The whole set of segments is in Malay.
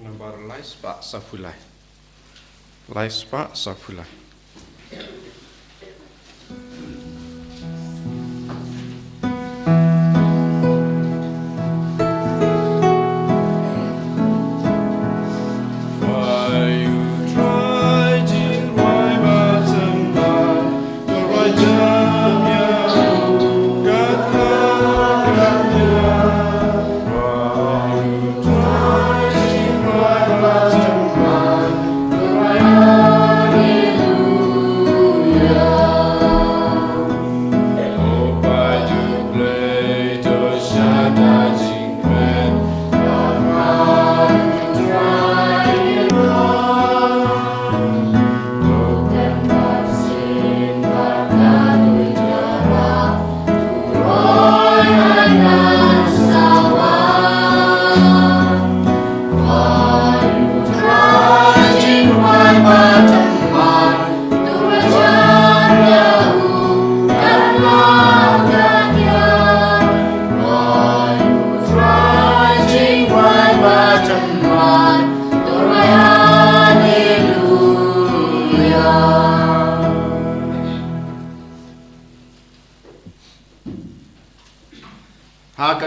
Nabar lais pak safulai. Lais pak safulai.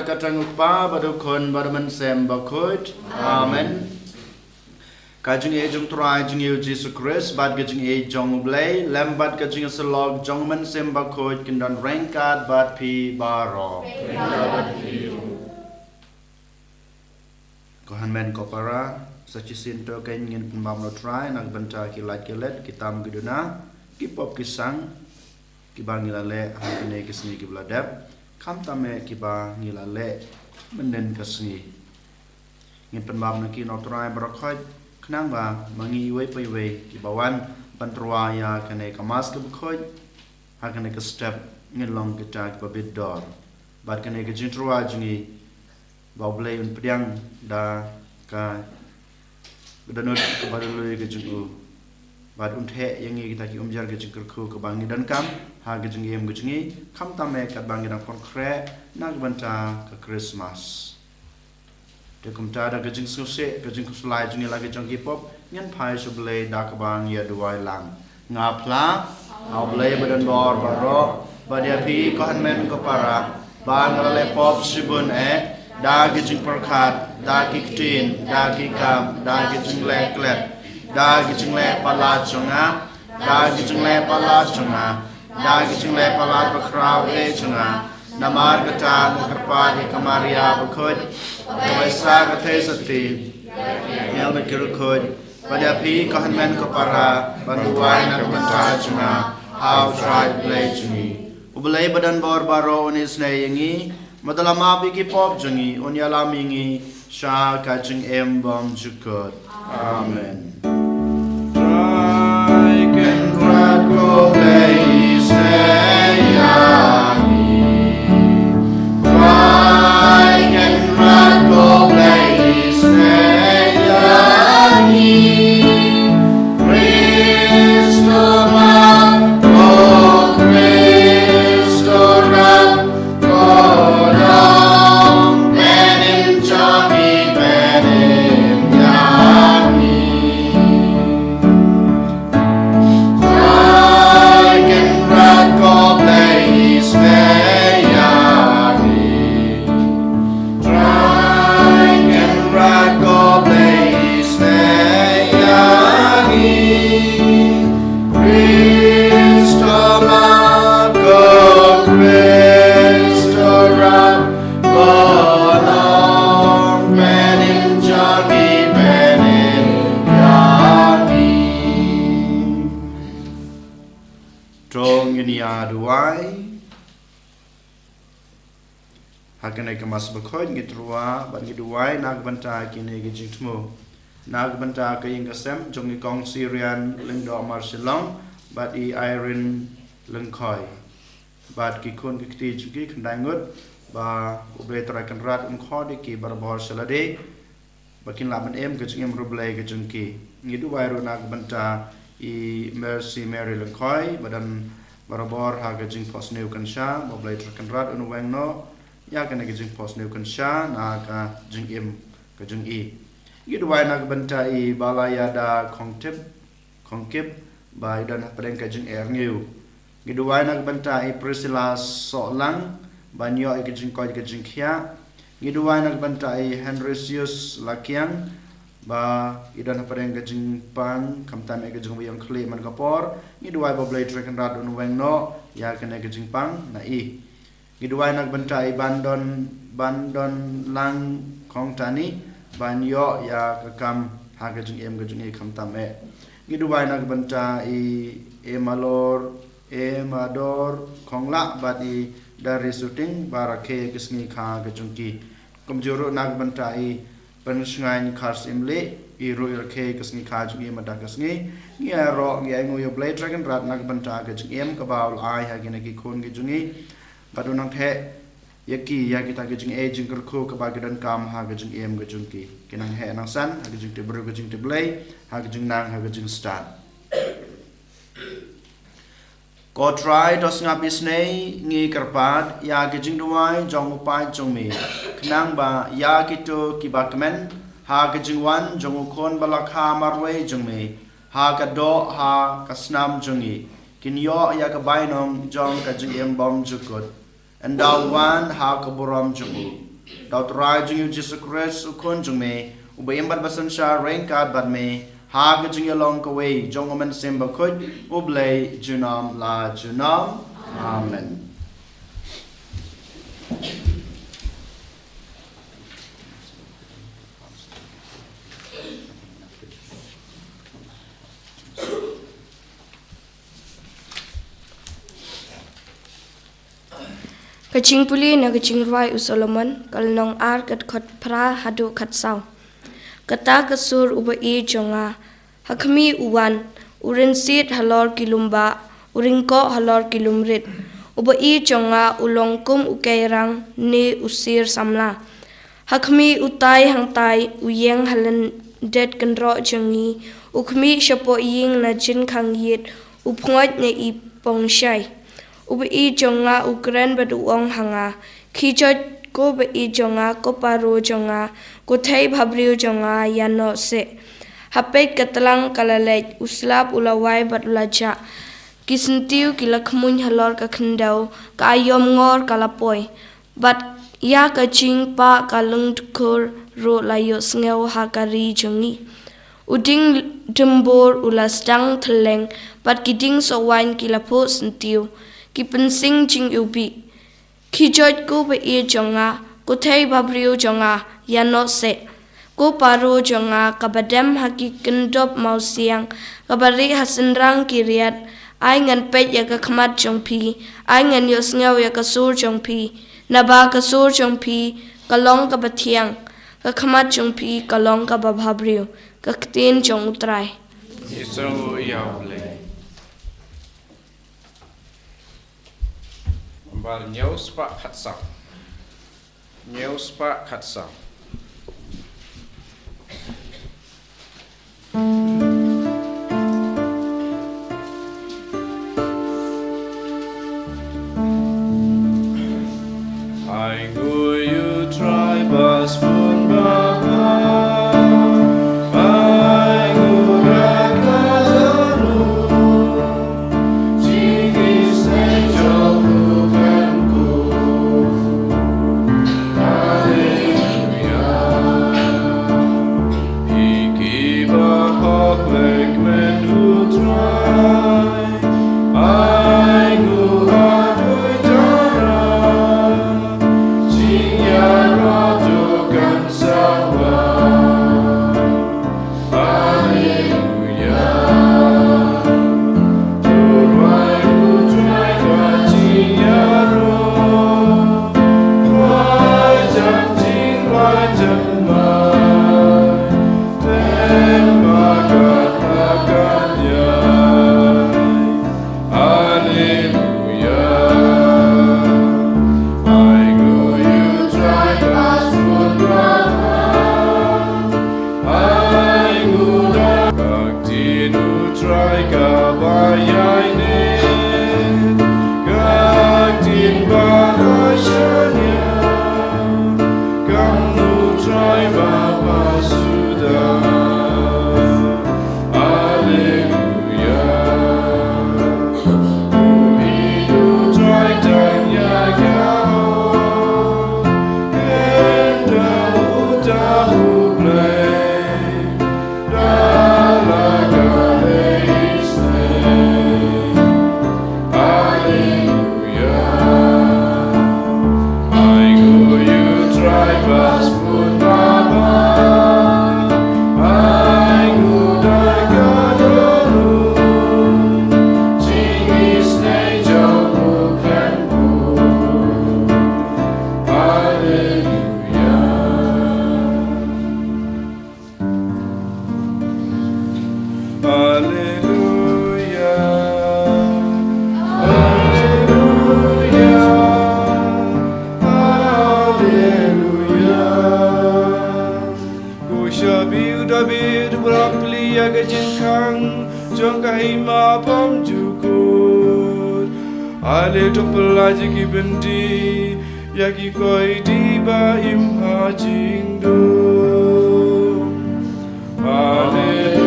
Katangukpa badukon badaman sem Bakhuid. Amen. Kajing e jong trai jing yu Jesus Christ bad kajing e jong blay lambat kajing selog jong man sem Bakhuid kindan rengkat bad pi baro. Kohan men kopara sachisinto kain ngin pembam no trai nak benta kilat kilet kitam giduna kipop kisang kibangilale hakine kisni kibladap kam tame kiba ngilale menen kasni ngin penbam naki notrai barakhoi knang ba mangi we pai we kibawan bantrwa ya kane kamas ke bukhoi hakane ke step ngin long kita kiba bidor bad kane ke jintrwa jingi bauble un pediang da ka bedanut badului ke jingu bad unthe yangi kita ki umjar ke jingkerku ke bangi dan kam ha ke jingi em ke jingi kam tame kat bangi dan konkret nak banta ke Christmas de kumta da ke jing suse ke jing kuslai jingi lagi jong hipop nyan pai suble da ke bang ya duai lang ngapla auble badan bor baro badia pi kohan men ko para ban le pop sibun da ke jing perkhat da ki tin da ki kam da ki jing le klet da ki jing le pala chunga da ki jing le pala chunga da ki jing le pala bakraw e chunga namar kata kerpa di kamaria Bakhuid kaisa kathe sati yel me kirkhod pada pi kohan men ko para bantuai na banta chunga how try play chungi ubelai badan bor baro onis ne yangi madalama bi ki pop jungi onyala mingi sha ka jing em bom jukot amen. Go play say I can not go play say Christo man oh Christo ram go long benim jogi benim yami hakane kemas Bakhuid ngitrua ban ngiduai nak banta kine gijitmu nak banta ke ingasem jongi kong Syrian lengdo Marcel bat I Iron lengkhoi bat ki kun ki ti ji khandangut ba ubre trakan rat khodi ki barbor salade bakin laban em ke jingem rublai ke jengki ngiduai ro nak banta I Mercy Mary lengkhoi badan barbor ha ke jing pos new kansha boblai trakan rat unweng no ya kana ke jing pos new kan sha na ka jing im ka jing I Gidwai nak bentai balayada kongkip by dan padang kajing erniu. Gidwai nak bentai Priscilla Solang banyo kajing koi kajing kia. Gidwai nak bentai Henrysius Lakiang ba idan padang kajing pang kamtan kajing bayang kle man kapor. Gidwai bablai trekan radun wengno ya kena kajing pang na i. Gidwai nak bentai bandon lang kong tani banyo ya kekam ha kajing kajing kamtam Gidwai nak bentai emador kongla badi dari syuting barake kisngi kha kajungki komjuru nak bentai pensungai khars imle iru irke kisngi kha jungi madak kisngi ngia ro ngia ngoyo blade dragon rat nak bentai kajung kabaul ai ha gina ki khon kajungi badunang the yaki ya kita kajung jing kerku kebagidan kam ha kajung kajungki kinang he nang san ha kajung te bru kajung te blay ha kajung nang ha kajung start ko try dos ngapi snei ngi kerpat ya kajung duai jong upai jong mi knang ba ya kitu kibakmen ha kajung wan jong ukon balakha marwe jong mi ha kado ha kasnam jongi kinyo ya kabainong jong kajung bom jukut and thou one ha kaburam jungu thou try jungu Jesus Christ ukon jung me ubayembat basan sha rain card bad me ha ga jung along ka way jong omen sim Bakhuid ublay junam la junam amen Kaching puli na kaching rwai u Solomon kalnong ar kat khot pra hadu khat saw kata kasur uba e jonga hakmi uwan urin sit halor kilumba uringko halor kilumrit uba e jonga ulongkum ukairang ne usir samla hakmi utai hangtai uyeng halan det kanro jongi ukmi shapo ying na jin khang yit upngot ne I pongshai uba I jonga ukren baduong hanga khijot ko ba I jonga ko paro jonga ko thai bhabriu jonga yano se hape katlang kalalej uslap ulawai batulaja kisentiu kilakhmun halor ka khandau ka yom ngor kalapoi bat ya ka ching pa kalung khur ro layo sngew hakari jongi uding dembor ulastang thleng bat kiding so wain kilapo sentiu ki pensing jing ubi ki jot ko ba e jonga ko thai babriu jonga yano se ko paro jonga kabadam haki kendop mausiang kabari hasenrang kiriat ai ngan pet ya ka khmat jongpi ai ngan yos ngaw ya ka sur jongpi naba ka sur jongpi kalong ka bathiang ka khmat jongpi kalong ka babhabriu ka ktin jong utrai Iso yaule Bar nyaus pak khatsa I go you try bas pun Baba Suda kabir broccoli aga jinkang jong kahima pom jukut ale to pelaji ki bendi yaki koi di ba imha jingdo Hallelujah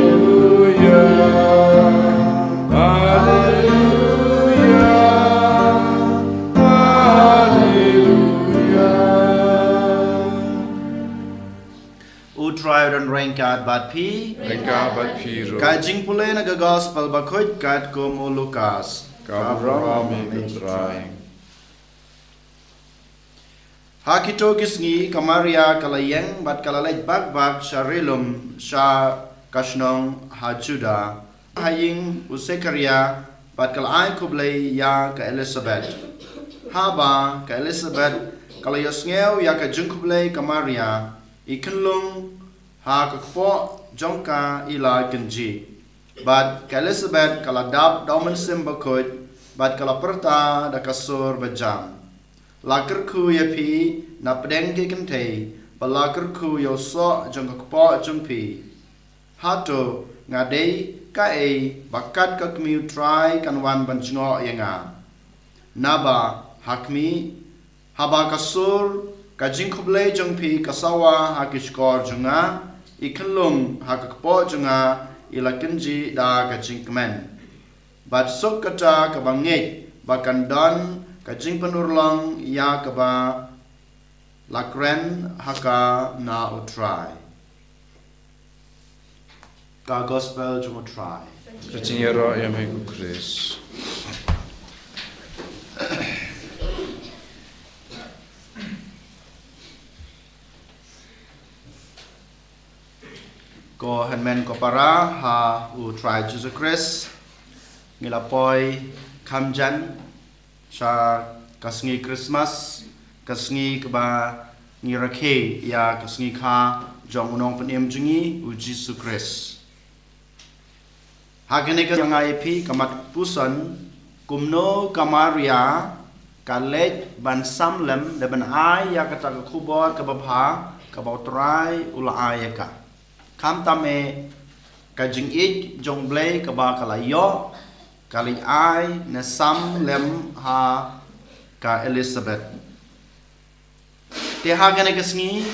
Hallelujah Try dan rengkat bat pi Rengka bat piro. Kajing pulai na gospel Bakhuid kat kum Lukas Kabram mi trying. Hakito kisngi kamaria kalayeng bat kalalej bak sharilum sha kashnong hajuda haying usekaria bat kalai kublay ya ka Elizabeth haba ka Elizabeth kalayosngeu ya ka jungkublay kamaria ikenlung ha kakpo jongka ila genji bat ka Elizabeth kaladap daumen sim Bakhuid bat kalaperta da kasur bajam lakerku yapi na pedeng ke kente balakerku yoso jong kakpo jongpi hato ngadei ka bakat ka kmi try kan wan banjngo yanga naba hakmi haba kasur kajing kublay jongpi kasawa hakishkor jonga ikenlung hakakpo jonga ilakenji da kajing kemen bat sok kata kabangit bakan don kajing penurlang ya kaba lakren haka na utrai ka gospel jong utrai Kacingero yam ku Chris. ko hanmen ko para ha utrai Jesus Christ ngilapoi kamjan sha kasngi Christmas kasngi kaba ngirakhe ya kasngi kha jong unong penem jungi u Jesus Christ hagene ka ngai pi kamat pusan kumno kamaria kalet ban samlem de ban ai ya kata kubor ka babha ka bautrai ula ayaka kam tame kajing ik jong blay ka ba kalayo kali ai na samlem ha ka Elizabeth te hagene kasngi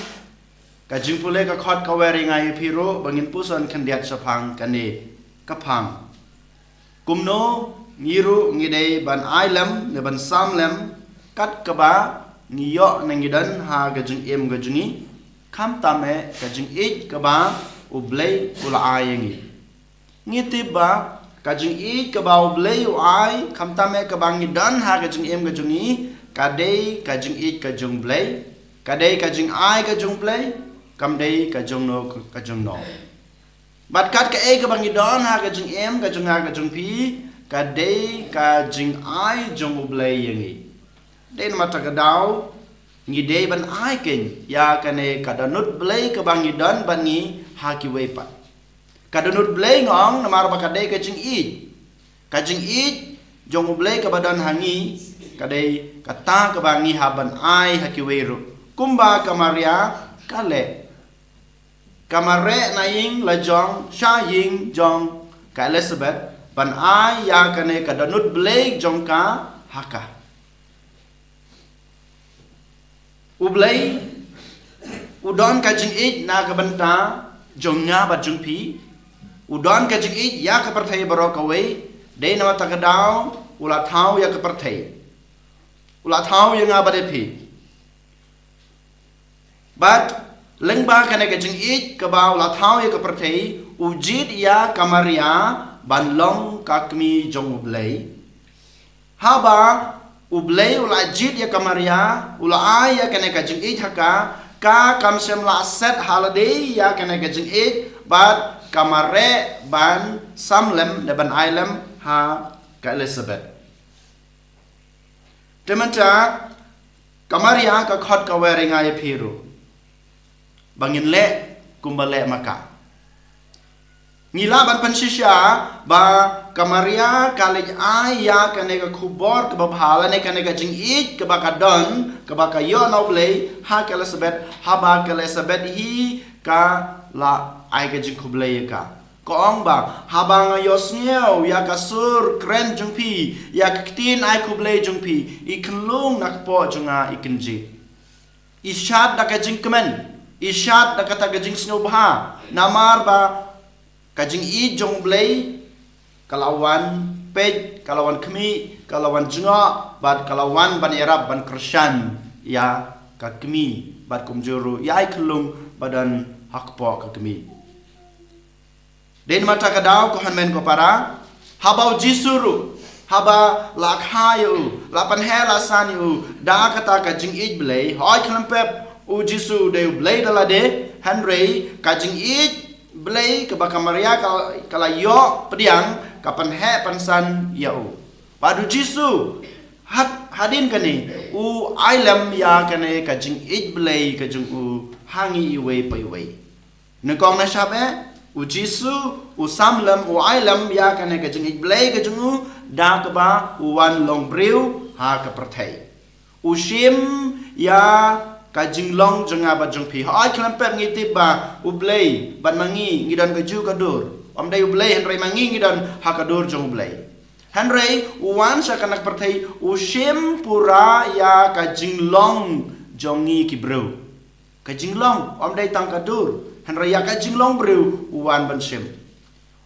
kajing pule ka khot ka wering ai phiro bangin pusan khandiat sapang kane kapang kumno ngiru ngidei ban ailam ne ban samlem kat kaba ngiyo nangidan ha gajing em gajingi kam tame kajing ik kaba ublay ula ayengi ngiti ba kajing ik kaba ublay u ai kam tame kaba ngidan ha gajing em gajingi kadei kajing ik kajung blay kadei kajing ai kajung blay kam dei kajung no bat kat ka ka bangi don ha ka jing em ka jung ha ka jung pi ka dei ka jing ai jung ublay yangi den mata ka daw ngi dei ban ai ken ya ka ne ka danut blay ka bangi don ban ngi ha ki we pat ka danut blay ngong na mar ba ka dei ka jing i jung ublay ka badan hangi ka dei ka ta ka bangi ha ban ai ha ki we ru kumba ka maria ka le kamare na ying la jong sha ying jong ka Elizabeth ban ai ya kane ka danut blake jong ka haka ublay udon ka jing it na ka banta jong nya ba jong pi udon ka jing it ya ka parthai baro ka we de na ta ka daw ula thau ya ka parthai ula thau ya nga ba de pi but leng ba kane ka jing it ka ba ula thau ya ka parthai ujit ya kamaria ban long ka kmi jong ublay ha ba ublay ula jit ya kamaria ula ai ya kane ka jing it haka ka kam sem la set holiday ya kane ka jing it but kamare ban samlem de ban ailem ha ka Elizabeth temanta kamaria ka khot ka weringa ya phiru bangin le kumbale maka ngila ban pansisya ba kamaria kalej aya kane ka khubor ka babhala ne kane ka jing it ka ba ka don ka ba ka yo no blay ha ka Elizabeth hi ka la ai ka jing khublei ka ko ong ba habang yosneo ya kasur kren jung pi ya ktin ai khublei jung pi iklung nak po junga ikinji ishat da ka jing kemen ishat da kata ka jing snow bha namar ba ka jing I jong blei kalawan pej kalawan kemi kalawan junga bad kalawan ban erab ban krishan ya ka kemi bad kumjuru ya iklung badan hakpo ka kemi den mata kadau ko hanmen ko para habau jisuru haba lakhayu lapan hela saniu da kata ka jing ij blei hoi klampep u jisu de blei dala de henry ka jing ij blei ke bakamaria kala yo pediang kapan he pansan yau padu jisu hadin kani u ailam ya kane ka jing ij blei ka jing u hangi iwe paiwe nekong na shabe u jisu u samlam u ailam ya kane ka jing blai ka jing u da ka ba u wan long briu ha ka prathai u shim ya ka jing long janga ba jung pi ha klam pep ngi tip ba u blai ban mangi ngi don ka ju ka dur om dai u blai henry mangi ngi don ha ka dur jung blai henry u wan sa kanak prathai u shim pura ya ka jing long jongi ki bro ka jing long om dai tang ka dur Henry ya ka jinglong breu wan ban shem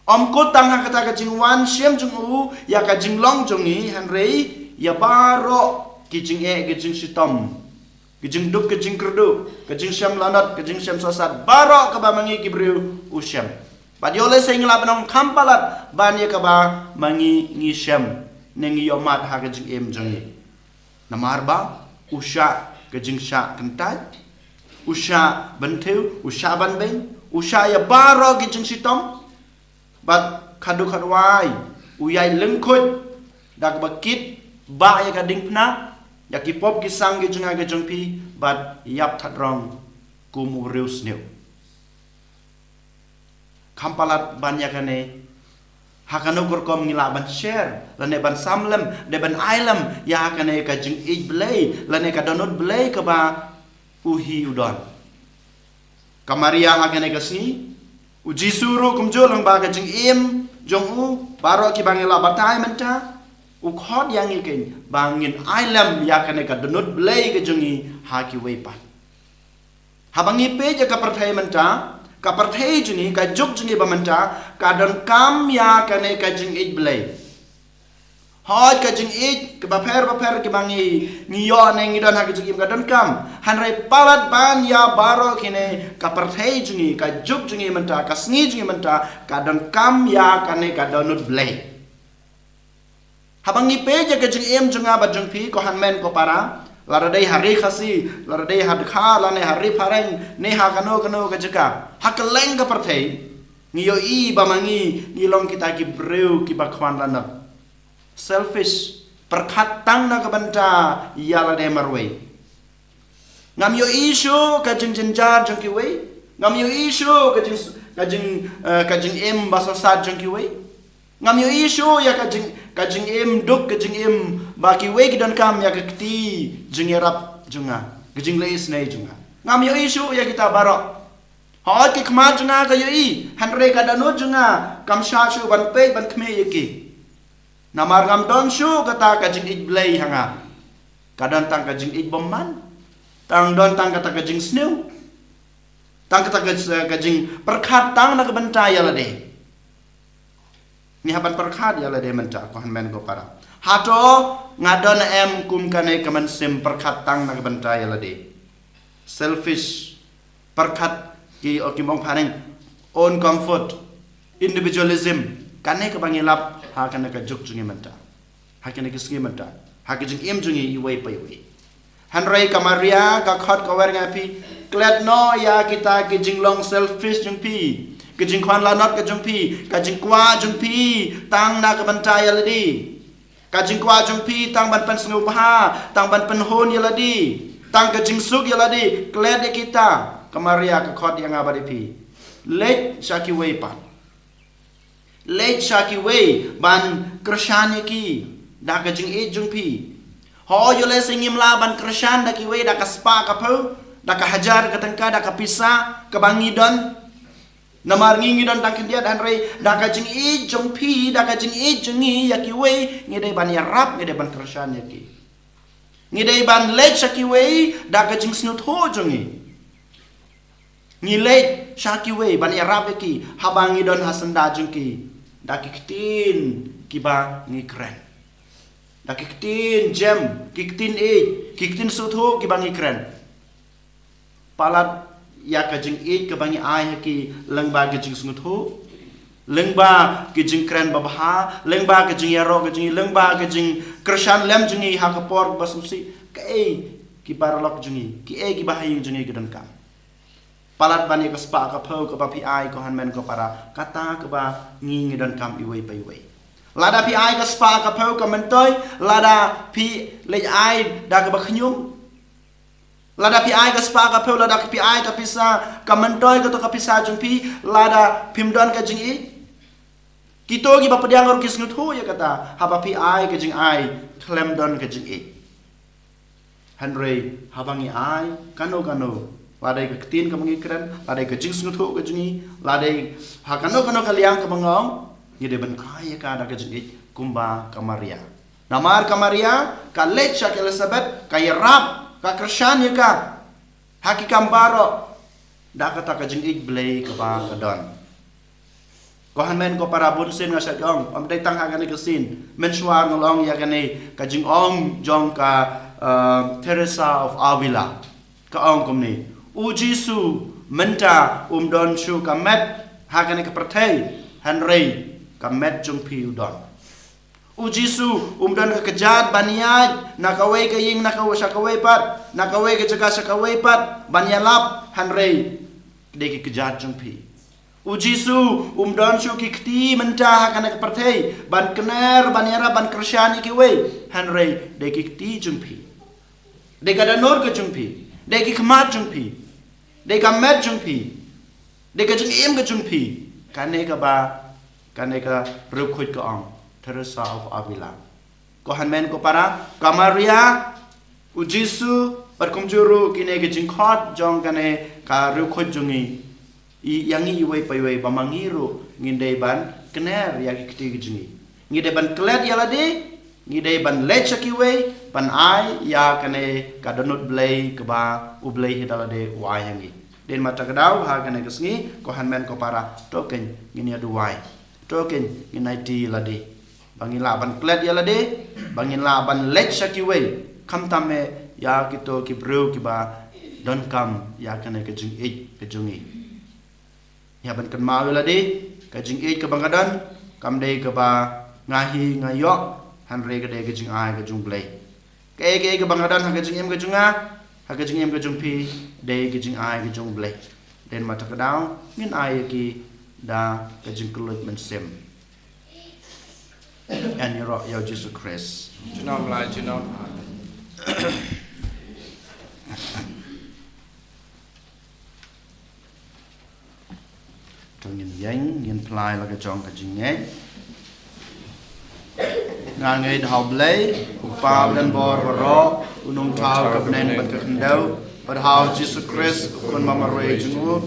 om ko tang ha kata ka jingwan shem jung u ya ka jinglong jongi Henry ya baro ki jing e ki jing sitom ki jing duk ki jing kerdu ki jing shem lanat ki jing shem sosat baro ka ba mangi ki breu u shem ba diole se ngla banong kampalat ban ya ka ba mangi ngi shem nengi yomat ha ka jing em jongi namar ba usha ka jing sha kentat usha bentiu usha ban ben usha ya baro ki jing sitom bat khadu khadwai uyai lengkhut dak bakit ba ya ka dingpna ya ki pop ki sang ki junga ke jongpi bat yap thatrong kum ureus new kampalat ban ya kane hakano korkom ngila ban share lane ban samlem de ban ailam ya kane ka jing ij blai lane ka donut blai ka ba uhi udon kamaria hakane kasni uji suru kumjo lang ba ka jing im jong u baro ki bangela batai menta u khot yang iken bangin ailam yakane ka donut blai ka jongi haki weipa habangi pe ja ka parthai menta ka parthai juni ka juk juni ba menta ka don kam yakane ka jing ij blai hoi ka jing ij ka ba pher ki bangi ni yo ne ngi don ha ka jing ka don kam hanrai palat ban ya baro kine ka parthai jungi ka juk jungi menta ka sngi jungi menta ka don kam ya kane ka donut blai habang ni pe ja ka jing em junga ba jung pi ko hanmen ko para laradai hari khasi laradai had kha lane hari phareng ne ha kano ka jaka hakeleng ka parthai ni yo I ba mangi ni long kita ki breu ki ba khwan lanat selfish perkhat tang na kabanta yala de marway ngam yo issue ka jing jenjar jong ki way ngam yo issue ka jing em basasat jong ki way ngam yo issue ya ka jing em duk ka jing em ba ki way gidan kam ya ka kti jing yarap junga ka jing leis nei junga ngam yo issue ya kita barok hot ki khma junga ka yo I hanre ka danu junga kam sha shu ban pe ban khme yeki namar ngam don shu kata ka jing ij blai hanga kadang tang ka jing ij bomman tang don tang kata ka jing snew tang kata ka jing perkhat tang na ka banta yala de ni haban perkhat yala de menta ko han men ko para hato ngadon em kum kane kaman sim perkhat tang na ka banta yala de selfish perkhat ki okimong phaneng own comfort individualism kane ka bangilap hakana ka juk jungi menta hakana ka ski menta hakajing em jungi iwai pai wai hanrai kamaria ka khot ka wer nga pi klet no ya kita ki jinglong selfish jung pi ki jing khwan la not ka jung pi ka jing kwa jung pi tang na ka banta ya ladi ka jing kwa jung pi tang ban pan sngu bha tang ban pan hon ya ladi tang ka jing suk ya ladi klet de kita kamaria ka khot yang abadi pi let shaki wai pa late shaki way ban krishani ki da ka jing e jung pi ho yo le singim la ban krishan da ki way da ka spa ka pho da ka hajar ka tangka da ka pisa ka bangi don Namar ngi don tang dia dan rei da ka jing I jong pi da ka jing I jengi yaki wei ngi dei ban ya rap ngi dei ban kershan yaki. Ngi dei ban lech yaki wei da ka jing snut ho jongi. Ngi lech shaki wei ban ya rap yaki habang ngi don hasanda jengki da ki ktin ki ba ngi kren. Da ki ktin jam ki ktin e ki ktin sut ho ki ba ngi kren. Palat ya ka jing it ka bangi ai ki lengba ka jing snuthu lengba ka jing kren babha lengba ka jing yaro ka jing lengba ka jing krishan lem jing ha ka por basumsi ka e ki baralok jing ki e ki bahai jing ki dan kam palat bani ka spa ka phau ka ba pi ai ko hanmen ko para kata ka ba ngi dan kam I wei pai wei lada pi ai ka spa ka phau ka mentoi lada pi le ai da ka ba khnyum lada pi ai ka spa ka pheu lada pi ai ka pisa ka mentoi ka to ka pisa jung pi lada pimdon ka jing I kito gi ba padiang or kisnut ho ya kata haba pi ai ka jing ai klem don ka jing I hanrei habangi ai kano lada ka ktin ka mangi kren lada ka jing snut ho ka jing I lada ha kano ka liang ka bangong ni de ban ai ka da ka jing I kumba kamaria namar kamaria ka lecha ka Elizabeth ka yarab ka krishan ya ka hakikam baro da kata ka jing ik blay ka ba ka don ko hanmen ko para bunsin nga sa jong am dai tang hagan ka sin men shwar ngolong ya gani ka jing ong jong ka Teresa of Avila ka ong komni u Jisu menta don shu ka met hagan ka prathai hanrei ka met jong pi don U Jisu dan ka kejat baniaj nakawai ka ying nakawa sa kawai pat nakawai ka jaga sa kawai pat banyalap hanrei de ki kejat jung pi U Jisu dan shu ki kti menta kana ka parthei ban kner banyara ban krishan ki wei hanrei de ki kti jung pi de ka danor ka jung pi de ki kmat jung pi de ka met jung pi de ka jung im ka jung pi kane ka rup khut ka ong Teresa of Avila. Ko hanmen ko para Kamaria U Jisu par kumjuru kine ke jingkhot jong kane ka ru khot jungi I yangi wei pai wei bamangiru ngindei ban kner ya ki jingi ngide ban klet yalade ngide ban lecha ki wei ban ai ya kane ka donut blai ka ba u blai hidalade wa yangi den mata kadau ha kane kesngi ko hanmen ko para token ngini adu wai token nginai ti lade bangin laban klet ya lade bangin laban lech sakiwe kam tame ya kito ki bro ki ba don kam ya kane ke jing ik ke jungi ya ban kan mau lade ke jing ik ke bangadan kam de ke ba ngahi ngayok hanre ke de ke jing ai ke jung blai ke bangadan ha ke jing em ke junga ha ke jing em ke jung pi de ke jing ai ke jung blai den mata kadau ngin ai ki da ke jing kulut men sem and your Jesus Christ. Jinom lai jinom. Trong nhìn dánh nhìn plai là cái trong cái chính nhé. Ngàn ngày học lấy, upam dan bor boro, unung thao cái bên bật cái khăn đâu, bật hao Jesus Christ, con mama rei jungu,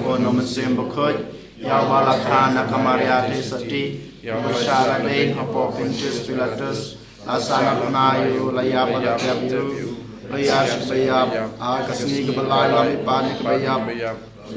con nomen sem Bakhuid. Yau balakana kamariati sati Masyara lain hapo pinches pilatus Asana punayu layap alakyabu Layas bayab Akasni kabalay lami pani kabayab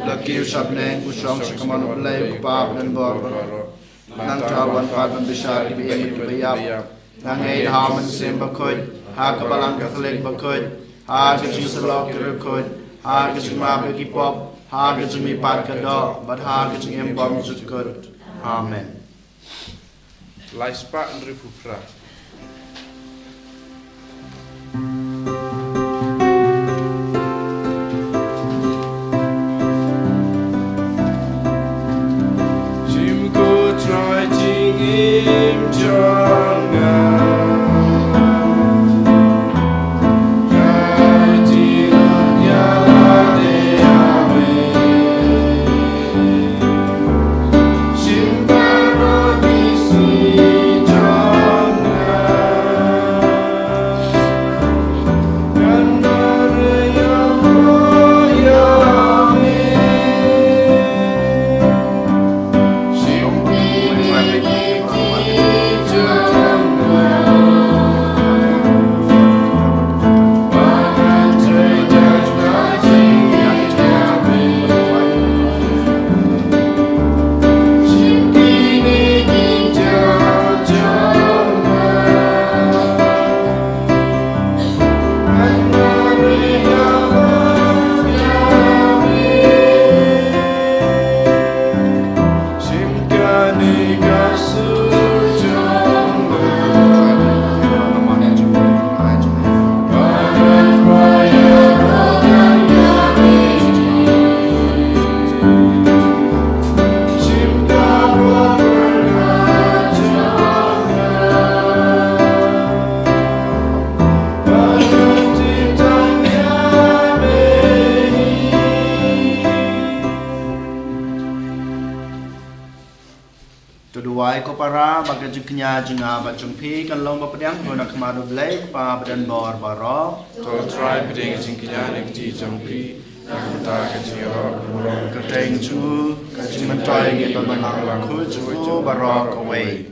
Lakiw sabneng usong sa kamano balay kupap ng barbaro Nang tawan patan bisyar ibiyang kabayab Nangay haman sim Bakhuid Hakabalang Catholic Bakhuid Hakasing salok kirukhuid Hakasing mabiki pop Hakasing mi pat kado but hakasing embom zukut Amen. Lai spa and ripupra. Jim go try jing im jonga. Shimba rodi si jonga. Palei ko para baga jengknya jenga ba jengpi kan long ba pedang ko nak madu blai pa badan bor baro to try peding jingkinya nek ji jongpi ta ka jiro ka teng chu ka jingman try ngi ba mang ko chu baro ko wei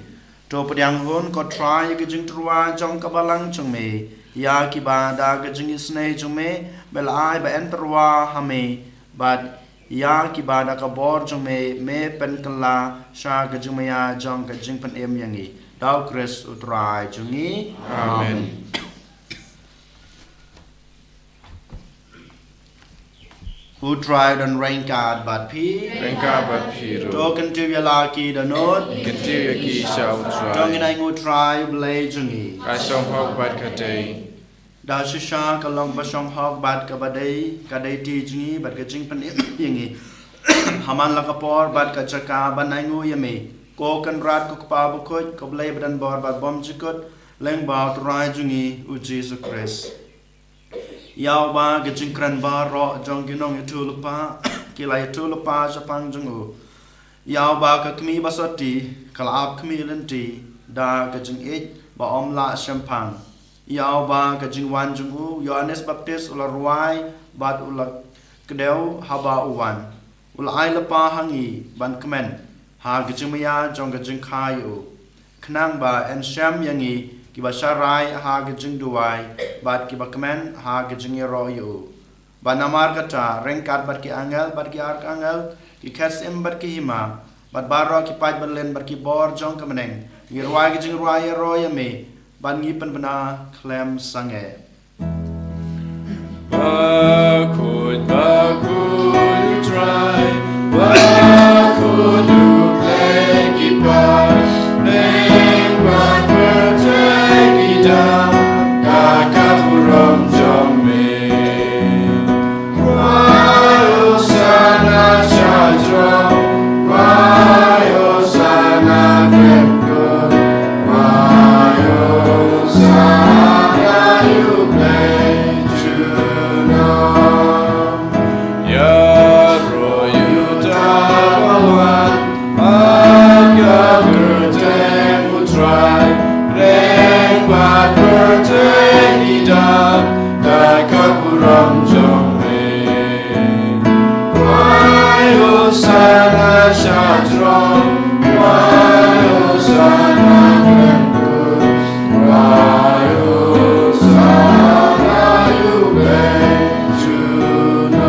to pedang hun ko try ka jing trua jong ka balang chung me ya ki ba da ka jing snei chung me bel ai ba en trua ha me but ya ki ba da ka bor chung me pen kala sha ka jing ya jong ka jing pen em yangi dau kris utrai chungi amen who tried on rain card but p rengka bat phiru token to ya la ki da not kentiu ya ki shau dong try in ngu try blai chungi kai song hok bat ka dei da shisha ka long ba shong hok bat ka ba dei ka dei ti chungi bat ka jing pen em yangi haman la ka por bat ka chaka ban ngu yami ko kan rat ko pa bu khoj ko blai ban bor bat bom chikot leng ba try chungi u Jesus Christ Yao ba ke jing kran ba ro jong ginong itu lupa kilai itu lupa japang jungu Yao ba ke kmi basoti kalap kmi lenti da ke jing ich ba om la champang Yao ba ke jing wan jungu Yohanes Baptist ula ruai bat ula kedeu haba uwan ula ai lepa hangi ban kemen ha ke jing maya jong ke jing khai u knang ba en sham yangi kiba sharai ha gijing duai bat kiba kemen ha gijing royu ba namar kata rengkat bat ki angel bat ki ark angel ki khas em bat ki hima bat baro ki paj balen bat ki bor jong kemeneng ki ruai gijing ruai roya me ban ngi pen bana klem sange Bakhuid try Bakhuid play guitar neng wat bertegi down kakak burung jome Wayo sana syajro Wayo sana kremkut Wayo sana you play tune Ya royu tawawan Agak bertemu try Reng bat bertegi down Kakak burung jome Wayo sana syajro Wayo sana kremkut Wayo sana you play tune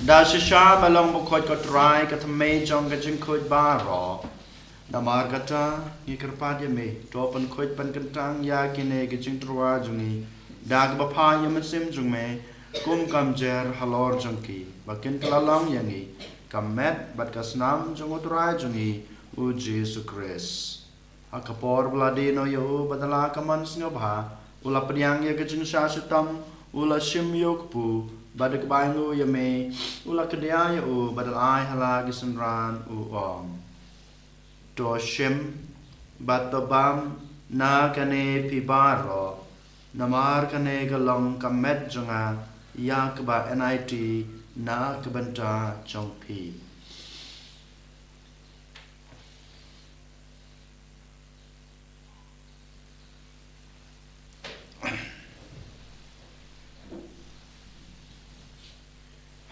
da shisha malong bu khoj ko try ka thme jong ka jing khoj ba ro namar kata ngi kerpa dia me to pen khoj pen kentang ya kine ka jing trua jungi da ka ba pha yam sim jung me kum kam jer halor jong ki ba ken kala long yangi kam met bat ka snam jong utrai jungi u Jesus Christ akapor bladi no yo badala kaman snobha ula pryang ya ka jing sha shitam ula shim yok pu badak bangu ya me ula kedia ya u badal ai hala gisenran u om to shim batabam na kane pibaro namar kane galong kamet jonga ya kba nit na kebanta chongpi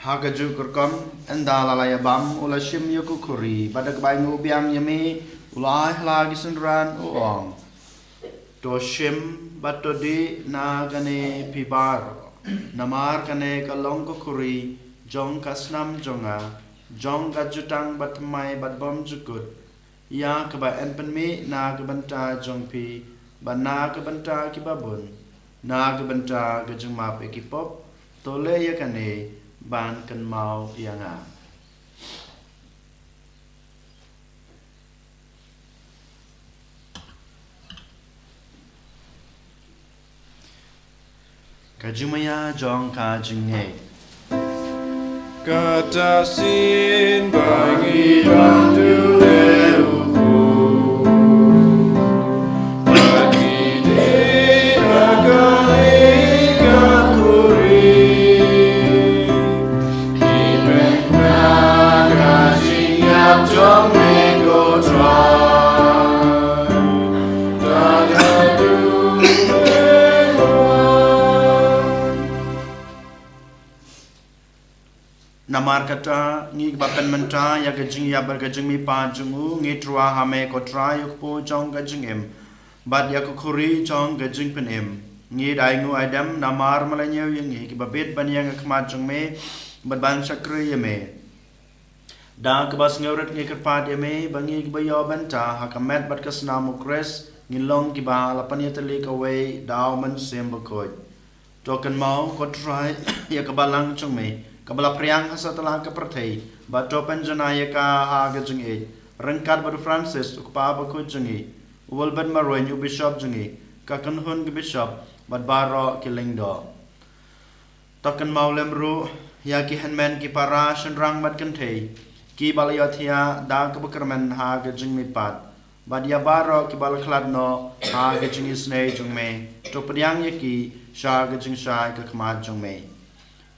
Hagaju kurkom endala la yabam ula shim yoku kuri badak bangu biang yami ula lagi senran uong to shim batodi na gane pibar namar kane kalong ko kuri jong kasnam jonga jong gajutang batmai batbom jukut ya keba enpenmi na kebanta jong pi bana kebanta kibabun na kebanta gajung map ekipop tole ya kane ban kan mau yanga kajumaya jong ka jinge Kata sin bagi randu leuku Bagi diragai kakuri namar kata ngi bapen menta ya gajing ya bergajing mi pa jungu ngi trua hame ko tra yuk po jong gajing em bad ya ko khuri jong gajing pen em ngi dai ngu adam namar malanyo yang ngi babet ban yang khmat jong me bad ban sakri ye me da ke bas ngeuret ngi kerpat ye me bangi ke bayo banta hakamet bad kasna mukres ngi long ki ba la pan ye tali ka we daw man sem bakoi token mau ko try ya ke balang jong me kabala priang hasa telah ke perthai ba topen janaya ka ha gajing e rengkat bar Francis ukpa ba ko jingi wal ban maroin u bishop jingi ka kan hun ke bishop bad baro killing do token maulem ru ya ki hanman ki para shenrang mat kan thei ki balayathia da ka bakarman ha gajing mi pat bad ya baro ki bal khlad no ha gajing isne jung me to priang ye ki sha gajing shai ka khmat jung me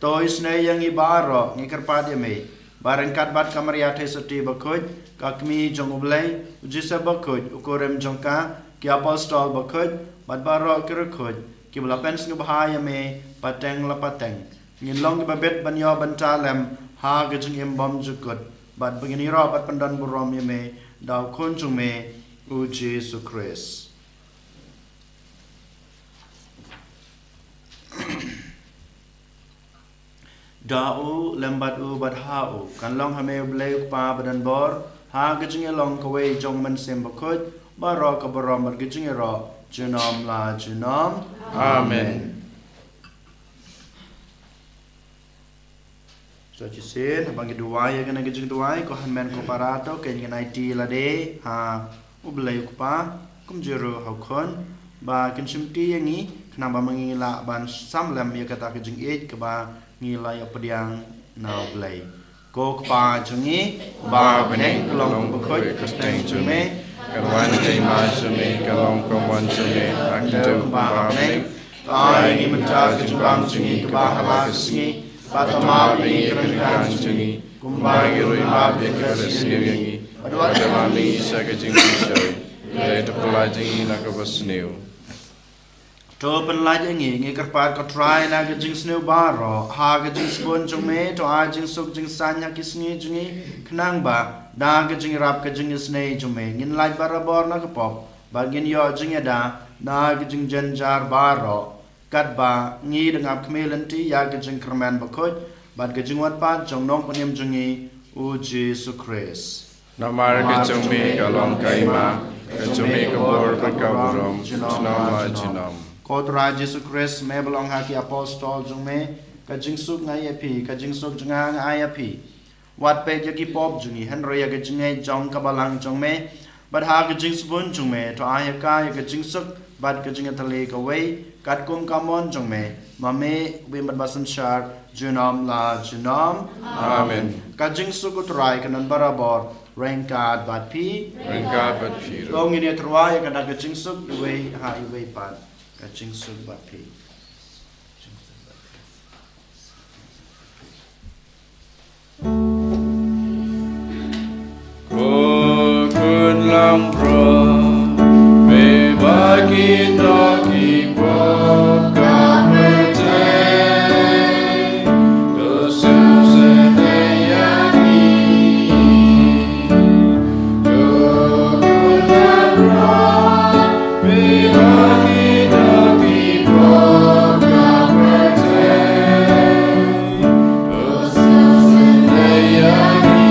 to isne yang ibaro ngi kerpat ye me barengkat bat kamaria the sati Bakhuid kakmi jong ublai ujisa Bakhuid ukorem jongka ki apostol Bakhuid bat baro kirkhud ki bla pens ngi bahaya me pateng la pateng ngin long ki babet banyo bantalem ha gajing em bom jukut bat begini ro bat pandan burom ye me daw khon jung me u Jesus Christ Da'u lembat u bad ha'u kan long hame bleu pa badan bor ha gajing long kawai jong man sem Bakhuid baro ka barom bar gajing ro junom la junom Amen. So chisin habang giduway kan gajing duway ko hanmen ko parato ken ngai ti la de ha u bleu pa kum jero ha khon ba kin simti yangi knamba mangila ban samlam ya kata gajing e ka ba ngilai apadiang now blay ko pa jungi ba beneng long Bakhuid kasteng jume Kawan jai ma jume kalong kawan jume akdo ba beneng ai ni mentar kejubang jungi ba hala kesngi patama ni kerang jungi kumba giroi ma be kerasi yangi adwa mi sakajing show le to pelajing nak basneu to pen laj ngi kerpat ko try na gajing sneu baro ha gajing spon jong me to a jing sok jing sanya kisngi jungi knang ba da gajing rap gajing snei jong me ngin laj barabor na kapop bagin yo jing ada na gajing janjar baro kat ba ngi dengap kmelanti ya gajing kerman Bakhuid bad gajing wat pat jong nong panem jungi u Jesus Christ namar kejome kalong kaima kejome kabor berkaburom jinama jinam Kotra Jesus Christ me belong haki apostol jung me kajing suk ngai api kajing suk junga ngai api wat pe yaki pop jungi henry ya kajing ngai jong kabalang jong me bad ha kajing spun jung me to ayaka ya kajing suk bad kajing atale ka wei kat kum kamon jong me mame we mat basan shar junam la junam Amen. kajing suk utrai kanan barabor rengkat bat pi Rengka bat piro long ini terwa ya kana kajing suk we ha we pat kajing suk bat pi Kun lang pro be bagi toki pop kapete to susene yangi kun lang pro be bagi toki pop kapete to susene yangi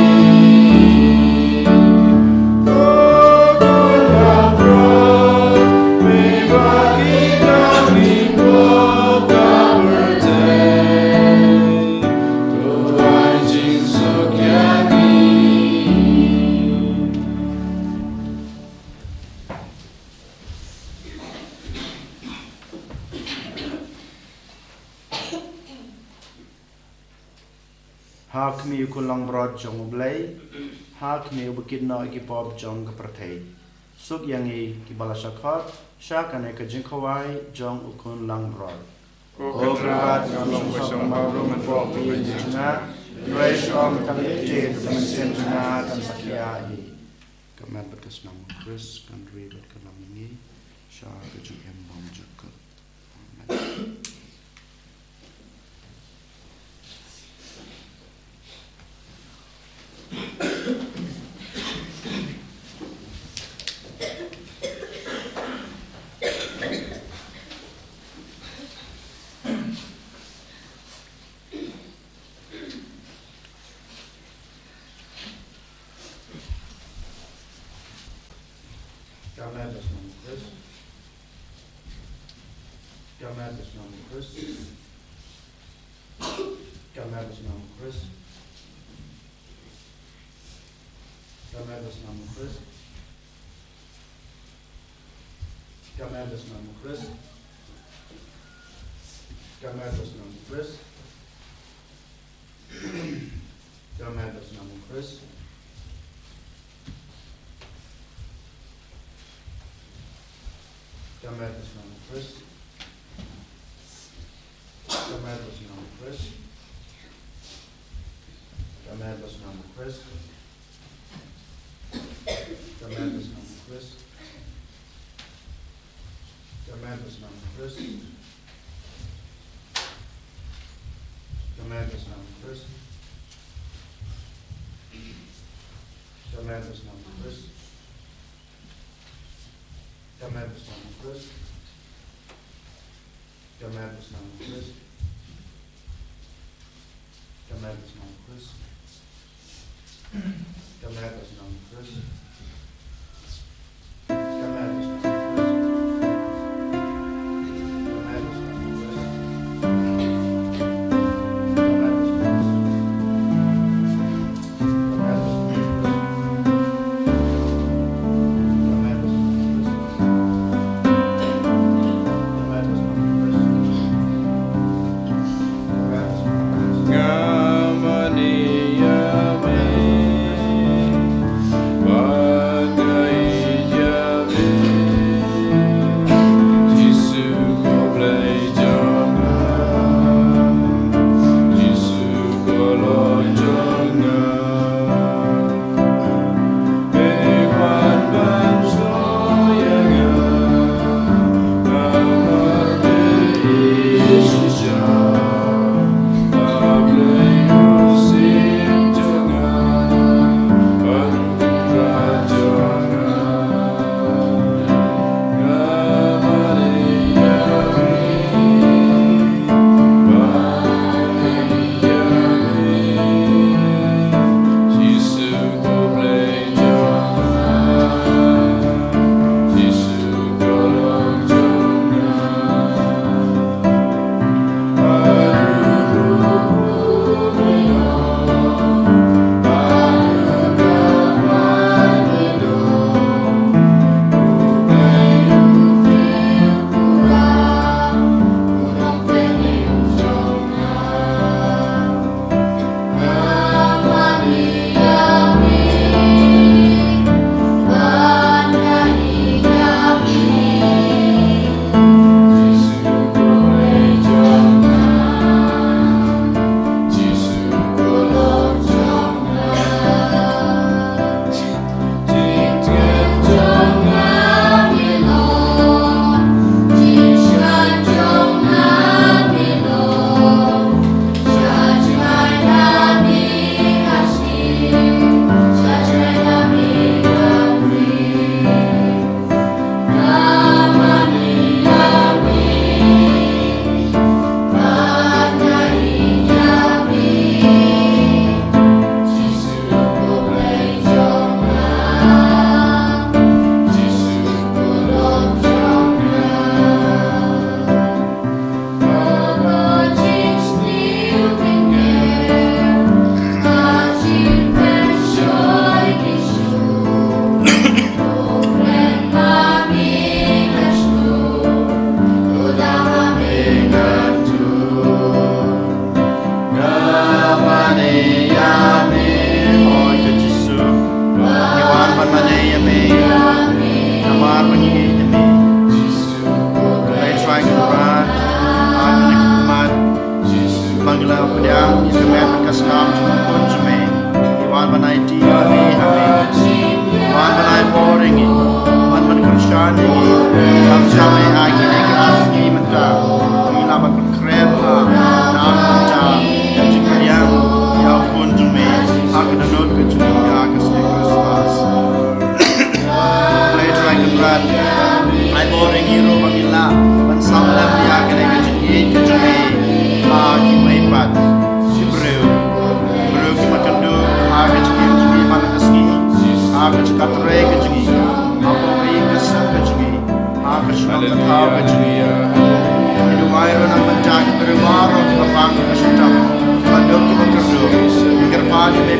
hak mi kulang brod jong blai hak mi bukit no ki pop jong ka prathai suk yangi ki bala shakhat shakane ka jinkhawai jong ukun lang brod ko krat kalong besong mabro man pop pi jinga raise on ka te temen sen jinga kan sakya hi kamat bekas nam Chris kan ri bet kalam ini sha ka jing em bom jakka Chris. Kameras nama Chris. Kameras nama Chris. Kameras nama Chris. Kameras nama Chris. Kameras nama Chris. Kameras nama Chris. Kameras nama Chris. Kameras nama Chris. Kameras nama Chris. Kameras nama Chris. Kameras nama Chris. Kameras nama Chris. Kameras nama Chris. Kameras nama Chris. Kameras nama Chris. Kameras nama Chris. Kameras nama Ngamani yami,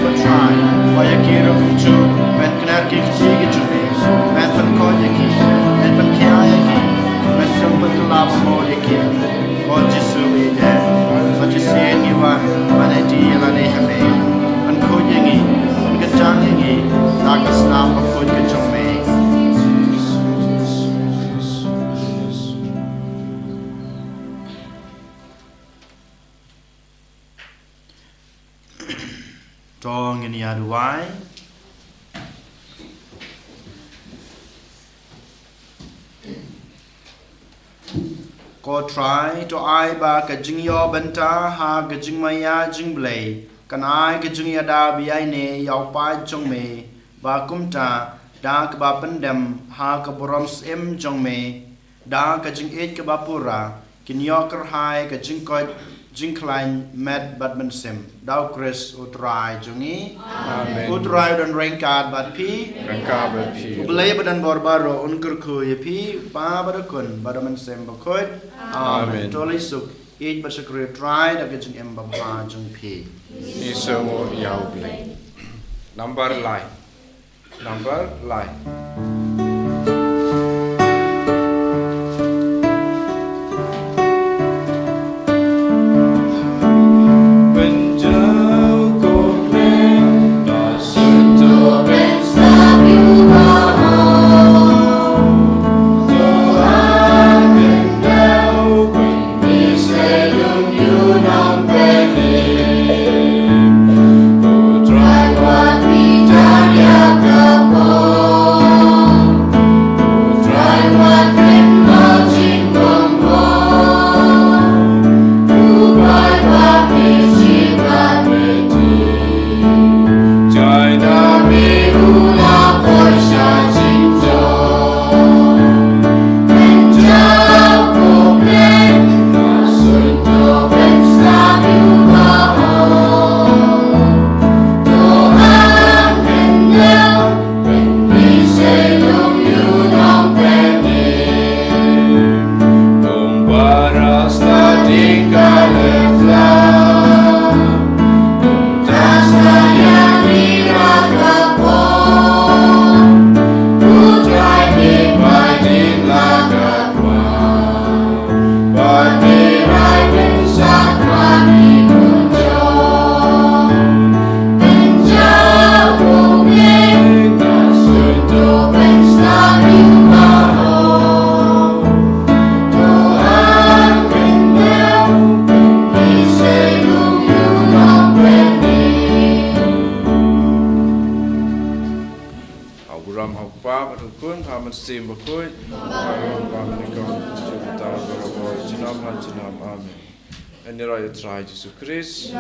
but try. For your kid of you, when can I give to you to me? When can call you key? When can care you key? When can put the love more you key? Or just so we there. But you see anyone, when I deal and I have me. When could you eat? When can John eat? Like a snap of food get your me. Tong in the why? Go try to I ba ka jing yo banta ha ka jing maya jing blay kan I ka jing ya da bi ai ne yaw pa jong me ba kum ta da ka ba pendem ha ka borom em jong me da ka jing et ka ba pura kin yo kar hai ka jing ko jing klein met badman sem dau chris utrai jongi Amen. utrai dan rengkat bat pi Rengkat bat pi. Palei badan borbaro unkur kuy pi pa badakun badaman sem Bakhuid. Amen. Toli suk each basakri try da gajing em bapa jung pi. Iso mo yaw blay. Number line. Number line. Sim Bakhuid, Amen. And the right try Jesus Christ.